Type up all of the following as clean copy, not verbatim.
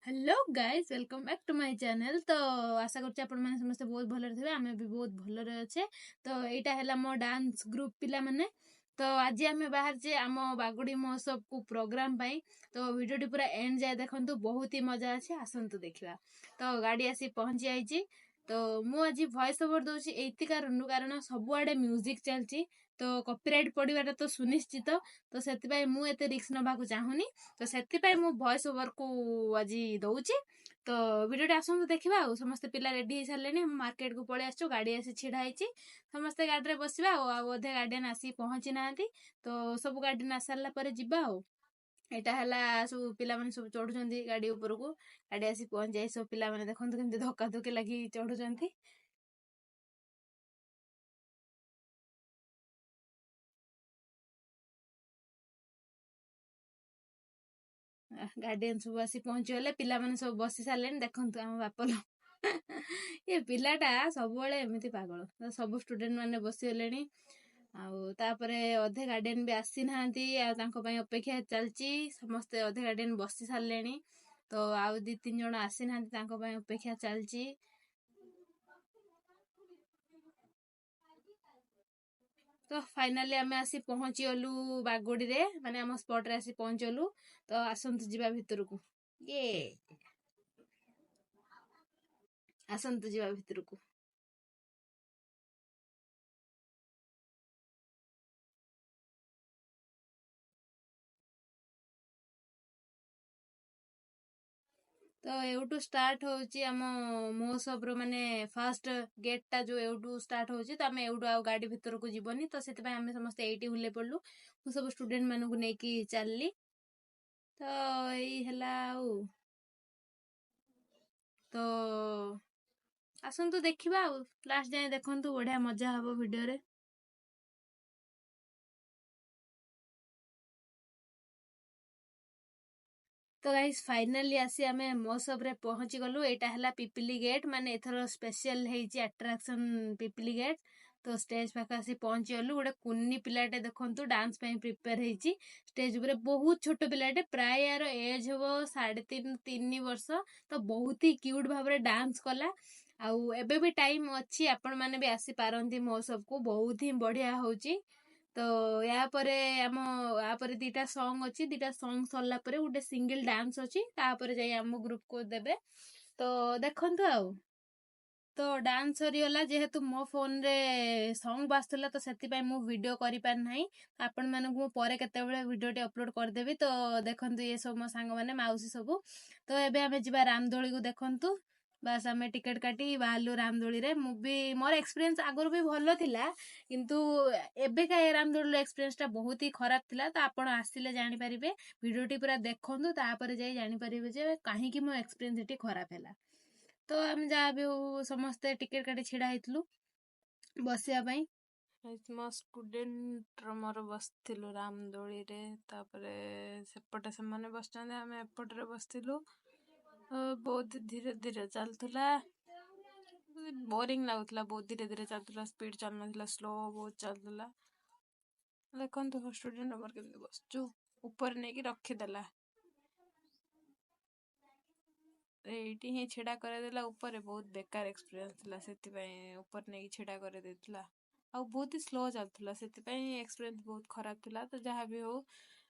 Hello guys welcome back to my channel. तो आशा करछि आपण माने समस्त बहुत भलरे थिबे, आमे भी बहुत भलरे अच्छे। तो एटा हैला मो डांस ग्रुप पिला माने। तो आज आमे बाहर जे आम बागुड़ी महोत्सव को प्रोग्राम पाई। तो वीडियो टी पूरा एंड जाए देखंतु, बहुत ही मजा अच्छे, आसंतु देखिबा। तो गाड़ी आसी पहुंची आइची। तो मु आज वॉइस ओवर दोछि एति कारण सबुआडे म्यूजिक चलची। तो कॉपीराइट पड़िबाटा तो सुनिश्चित। तो सेति पई मु एते रिस्क नबाकू चाहुनी। तो सेति पई मु वॉइस ओवर को आज दउची। तो वीडियो आसंतु देखिबा। समस्त पिला रेडी हो सारे, मार्केट को पळे आछो, गाड़ी आसी छिड़ा होईची। समस्त गाड़ी रे बसिबा। अधे गार्डियन आसी पहुंची नांती। तो सब गार्डियन आसारला परे जिबा। एटा हला सब पिला माने सब चढ़ुचंदी गाड़ी ऊपर को। गाड़ी आसी पहुंच जाई, सब पिला माने देखंतु केमती धक्का धक्की लगी चढ़ुचंती। गार्डियन सब आसी पहुंची गले, पिला माने सब बसी सारे। देखंतु हम बापलो ये पिलाटा सबुबले एमिति पागल। तो सब स्टूडेंट माने बसी गलेनी। तापरे अधे गार्डियन भी आसी नांती, तांको पई अपेक्षा चलची। समस्त अधे गार्डियन बसी सारलेनी। तो आउ 2-3 जण आसी नांती, तांको पई अपेक्षा चलची। तो फाइनाली आमे आसी पहुंची गलु बागोड़ी रे, माने हम स्पॉट रे आसी पहुंचलु। तो आसंतु जिबा भितर को। ये आसंतु जिबा भितर को। तो एउटू स्टार्ट होची आम महोत्सव रो, माने फर्स्ट गेट टा जो एउटू स्टार्ट होची। तो आमे एउटू आ गाड़ी भितर को जीवनी। तो सेति पय आमे समस्त एइटी हुले पड़लु। मु सब स्टूडेंट मानू को नेकी चलली। तो एई हला तो आसंतु देखिबा। लास्ट जाए देखंतु, बढ़िया मजा हबो वीडियो रे। तो गाइस फाइनली आसी आमे महोत्सव रे पहुंची गलु। एटा हला पिपिली गेट, माने एथरो स्पेशल हेची अट्रैक्शन पिपिली गेट। तो स्टेज पाख आसी पहुंची गलु। गोटे कुन्नी पिलाटे देखंतु डांस पई प्रिपेयर हेची। स्टेज ऊपर बहुत छोट पिलाटे, प्राय यार एज हबो 3.5 वर्ष। तो बहुत ही क्यूट भाबरे डांस कला। एबे भी टाइम अच्छी, आपण माने भी आसी पारंती महोत्सव को। बहुत ही बढ़िया होची। तो या परे आम या परे 2टा सॉन्ग अच्छी। 2टा सॉन्ग सरला परे गोटे सिंगल डांस अच्छी। तापर जाई आम ग्रुप को देबे। तो देखंतु तो डांस सरीगला। जेहेतु मो फोन रे सॉन्ग बासला, तो सेति पय मु वीडियो करि पार नाही। आपण मानकु मु परे केतेबेले वीडियो टे अपलोड कर देबी। तो देखंतु ये सब मो सांग माने माउसी सब। तो एबे आमे जिबा रामदोली को देखंतु। बास आमे टिकट काटी बाहलु रामदोली रे। मु भी मोर एक्सपीरियंस आगुर भी भलो थिला, किंतु एबे का रामदोली एक्सपीरियंस टा बहुत ही खराब थिला। तो आपण आसिले जानि परिबे, वीडियो टी पूरा देखंतु, तापर जाई जानि परिबे जे काहे कि मो एक्सपीरियंस एटी खराब हैला। तो आम जहाँ भी समस्ते टिकेट काटी छिड़ा हेतलु बसिया पई। मो स्टूडेंट मोर बसथिलु रामदोली रे। तापरे सेपटे से माने बसचंदे, आमे एपटे रे बसथिलु। बहुत धीरे धीरे चलथुला। बोरिंग लागुथला, बहुत धीरे धीरे चलथुला। स्पीड चल नथला, स्लो बहुत चलथुला। देखंतु स्टूडेंट हमर केमती बसचु, ऊपर नै कि रखि देला। एइटी ही छिड़ा करे देला ऊपर। बहुत बेकार एक्सपीरियंस थिला, सेति पय ऊपर नै कि छिड़ा करे देथला। आ बहुत ही स्लो चलथुला, सेति पय एक्सपीरियंस बहुत खराब थिला। तो जहाँ भी हो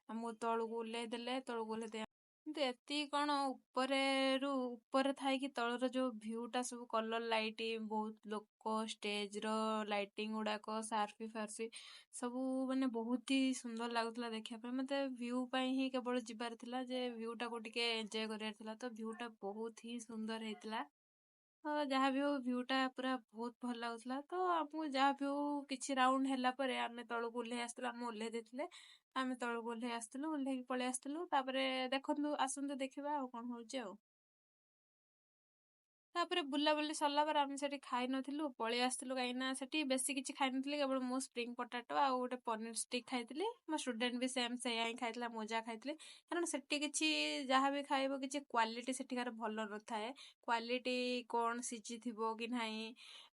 हमको तळु को ले देले, तळु को ले दे। କିନ୍ତୁ ଏତିକି କଣ, ଉପରେ ଥାଇକି ତଳର ଯୋଉ ଭ୍ୟୁଟା ସବୁ କଲର ଲାଇଟ୍, ବହୁତ ଲୋକ, ଷ୍ଟେଜର ଲାଇଟିଂ ଗୁଡାକ, ସାର୍ଫି ଫାର୍ଫି ସବୁ ମାନେ ବହୁତ ହି ସୁନ୍ଦର ଲାଗୁଥିଲା ଦେଖିବା ପାଇଁ। ମତେ ଭ୍ୟୁ ପାଇଁ ହିଁ କେବଳ ଯିବାର ଥିଲା, ଯେ ଭ୍ୟୁଟାକୁ ଟିକେ ଏନ୍ଜୟ କରିବାର ଥିଲା। ତ ଭ୍ୟୁଟା ବହୁତ ହି ସୁନ୍ଦର ହେଇଥିଲା। ଯାହା ବି ହଉ ଭ୍ୟୁଟା ପୁରା ବହୁତ ଭଲ ଲାଗୁଥିଲା। ତ ଆମକୁ ଯାହା ବି ହଉ କିଛି ରାଉଣ୍ଡ ହେଲା ପରେ ଆମେ ତଳକୁ ଓହ୍ଲେଇ ଆସିଥିଲୁ। ଆମେ ଓହ୍ଲେଇ ଦେଇଥିଲେ, ଆମେ ତଳକୁ ଓହ୍ଲେଇ ଆସିଥିଲୁ, ଓହ୍ଲେଇକି ପଳେଇ ଆସିଥିଲୁ। ତାପରେ ଦେଖନ୍ତୁ, ଆସନ୍ତୁ ଦେଖିବା ଆଉ କଣ ହଉଛି ଆଉ। ତାପରେ ବୁଲାବୁଲି ସରିଲା ପରେ ଆମେ ସେଠି ଖାଇ ନଥିଲୁ, ପଳେଇ ଆସିଥିଲୁ। କାହିଁକିନା ସେଠି ବେଶୀ କିଛି ଖାଇନଥିଲି, କେବଳ ମୁଁ ସ୍ପ୍ରିଙ୍ଗ ପଟାଟୋ ଆଉ ଗୋଟେ ପନିର ଷ୍ଟିକ୍ ଖାଇଥିଲି। ମୋ ଷ୍ଟୁଡେଣ୍ଟ ବି ସେମ୍ ସେଇଆ ହିଁ ଖାଇଥିଲା, ମୁଁ ଯାହା ଖାଇଥିଲି। କାରଣ ସେଠି କିଛି ଯାହା ବି ଖାଇବ, କିଛି କ୍ୱାଲିଟି ସେଠିକାର ଭଲ ନଥାଏ। କ୍ୱାଲିଟି କଣ ସିଝିଥିବ କି ନାହିଁ,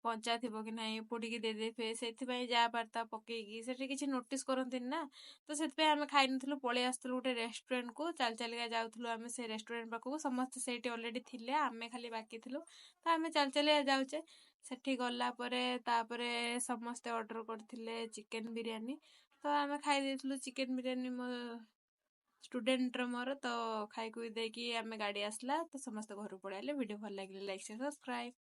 କଞ୍ଚା ଥିବ କି ନାହିଁ ପୋଡ଼ିକି ଦେଇଦେଇଥିବେ, ସେଥିପାଇଁ ଯାହା ପାର୍ତା ପକେଇକି ସେଠି କିଛି ନୋଟିସ୍ କରନ୍ତିନି ନା। ତ ସେଥିପାଇଁ ଆମେ ଖାଇନଥିଲୁ, ପଳେଇ ଆସିଥିଲୁ ଗୋଟେ ରେଷ୍ଟୁରାଣ୍ଟକୁ, ଚାଲି ଚାଲିକା ଯାଉଥିଲୁ ଆମେ ସେ ରେଷ୍ଟୁରାଣ୍ଟ ପାଖକୁ, ସମସ୍ତେ ସେଇଠି ଅଲରେଡ଼ି ଥିଲେ, ଆମେ ଖାଲି ବାକି ଥିଲୁ। ତ ଆମେ ଚାଲି ଚାଲିକା ଯାଉଛେ, ସେଠି ଗଲା ପରେ ତାପରେ ସମସ୍ତେ ଅର୍ଡ଼ର କରିଥିଲେ ଚିକେନ୍ ବିରିୟାନୀ। ତ ଆମେ ଖାଇ ଦେଇଥିଲୁ ଚିକେନ୍ ବିରିୟାନୀ, ମୋ ଷ୍ଟୁଡେଣ୍ଟର ମୋର। ତ ଖାଇକୁ ଦେଇକି ଆମେ ଗାଡ଼ି ଆସିଲା, ତ ସମସ୍ତେ ଘରକୁ ପଳେଇଲେ। ଭିଡ଼ିଓ ଭଲ ଲାଗିଲେ ଲାଇକ୍ ସେୟାର ସବସ୍କ୍ରାଇବ୍।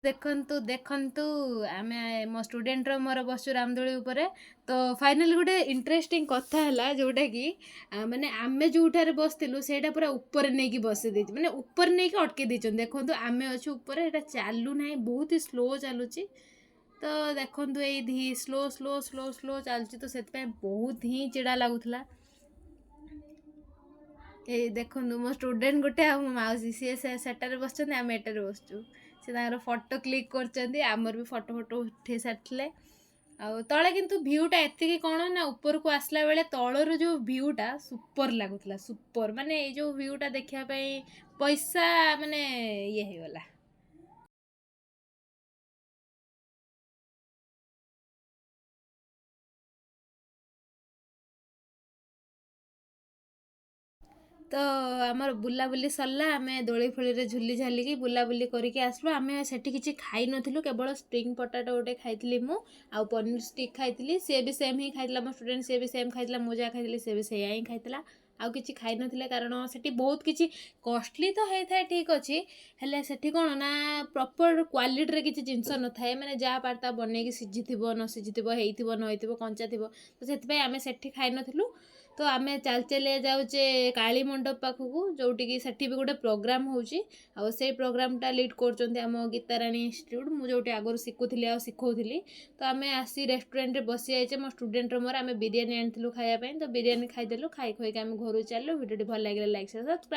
ଦେଖନ୍ତୁ ଦେଖନ୍ତୁ ଆମେ ମୋ ଷ୍ଟୁଡେଣ୍ଟର ମୋର ବସଛୁ ରାମଦୋଳି ଉପରେ। ତ ଫାଇନାଲି ଗୋଟେ ଇଣ୍ଟରେଷ୍ଟିଂ କଥା ହେଲା, ଯେଉଁଟାକି ମାନେ ଆମେ ଯେଉଁଠାରେ ବସିଥିଲୁ ସେଇଟା ପୁରା ଉପରେ ନେଇକି ବସେଇ ଦେଇଛି, ମାନେ ଉପରେ ନେଇକି ଅଟକେଇ ଦେଇଛନ୍ତି। ଦେଖନ୍ତୁ ଆମେ ଅଛୁ ଉପରେ, ଏଇଟା ଚାଲୁନାହିଁ, ବହୁତ ହି ସ୍ଲୋ ଚାଲୁଛି। ତ ଦେଖନ୍ତୁ ଏଇ ସ୍ଲୋ ସ୍ଲୋ ସ୍ଲୋ ସ୍ଲୋ ଚାଲୁଛି, ତ ସେଥିପାଇଁ ବହୁତ ହିଁ ଚିଡ଼ା ଲାଗୁଥିଲା। ଏଇ ଦେଖନ୍ତୁ ମୋ ଷ୍ଟୁଡେଣ୍ଟ ଗୋଟେ ଆଉ ମୋ ମାଉସୀ, ସିଏ ସେଟାରେ ବସିଛନ୍ତି, ଆମେ ଏଟାରେ ବସିଛୁ। ସେ ତାଙ୍କର ଫଟୋ କ୍ଲିକ୍ କରୁଛନ୍ତି, ଆମର ବି ଫଟୋ ଉଠେଇ ସାରିଥିଲେ। ଆଉ ତଳେ କିନ୍ତୁ ଭିୟୁଟା ଏତିକି କ'ଣ ନା, ଉପରକୁ ଆସିଲା ବେଳେ ତଳରୁ ଯେଉଁ ଭିୟୁଟା ସୁପର ଲାଗୁଥିଲା, ସୁପର। ମାନେ ଏଇ ଯେଉଁ ଭିୟୁଟା ଦେଖିବା ପାଇଁ ପଇସା ମାନେ ଇଏ ହେଇଗଲା। ତ ଆମର ବୁଲାବୁଲି ସରିଲା, ଆମେ ଦୋଳି ଫୋଳିରେ ଝୁଲି ଝାଲିକି ବୁଲାବୁଲି କରିକି ଆସିଲୁ। ଆମେ ସେଠି କିଛି ଖାଇନଥିଲୁ, କେବଳ ସ୍ପ୍ରିଙ୍ଗ ପଟାଟୋ ଗୋଟେ ଖାଇଥିଲି ମୁଁ, ଆଉ ପନିର ଷ୍ଟିକ୍ ଖାଇଥିଲି। ସିଏ ବି ସେମ୍ ହିଁ ଖାଇଥିଲା, ମୋ ଷ୍ଟୁଡେଣ୍ଟ ସିଏ ବି ସେମ୍ ଖାଇଥିଲା, ମୁଁ ଯାହା ଖାଇଥିଲି ସିଏ ବି ସେଇଆ ହିଁ ଖାଇଥିଲା। ଆଉ କିଛି ଖାଇନଥିଲେ, କାରଣ ସେଠି ବହୁତ କିଛି କଷ୍ଟଲି ତ ହେଇଥାଏ, ଠିକ୍ ଅଛି, ହେଲେ ସେଠି କ'ଣ ନା ପ୍ରପର୍ କ୍ୱାଲିଟିରେ କିଛି ଜିନିଷ ନଥାଏ। ମାନେ ଯାହା ପାର୍ତା ବନେଇକି ସିଝିଥିବ ନ ସିଝିଥିବ, ହେଇଥିବ ନ ହେଇଥିବ, କଞ୍ଚା ଥିବ। ତ ସେଥିପାଇଁ ଆମେ ସେଠି ଖାଇନଥିଲୁ। ତ ଆମେ ଚାଲି ଚାଲି ଯାଉଛେ କାଳୀ ମଣ୍ଡପ ପାଖକୁ, ଯେଉଁଠିକି ସେଠି ବି ଗୋଟେ ପ୍ରୋଗ୍ରାମ୍ ହେଉଛି। ଆଉ ସେଇ ପ୍ରୋଗ୍ରାମ୍ଟା ଲିଡ଼୍ କରୁଛନ୍ତି ଆମ ଗୀତାରାଣୀ ଇନଷ୍ଟିଚ୍ୟୁଟ୍, ମୁଁ ଯେଉଁଠି ଆଗରୁ ଶିଖୁଥିଲି ଆଉ ଶିଖଉଥିଲି। ତ ଆମେ ଆସି ରେଷ୍ଟୁରାଣ୍ଟରେ ବସି ଯାଇଛେ, ମୋ ଷ୍ଟୁଡେଣ୍ଟର ମୋର। ଆମେ ବିରିୟାନୀ ଆଣିଥିଲୁ ଖାଇବା ପାଇଁ, ତ ବିରିୟାନୀ ଖାଇଦେଲୁ। ଖାଇ ଖୁଆଇକି ଆମେ ଘରକୁ ଚାଲିଲୁ। ଭିଡ଼ିଓଟି ଭଲ ଲାଗିଲା ଲାଇକ୍ ସେୟାର ସବସ୍କ୍ରାଇବ୍।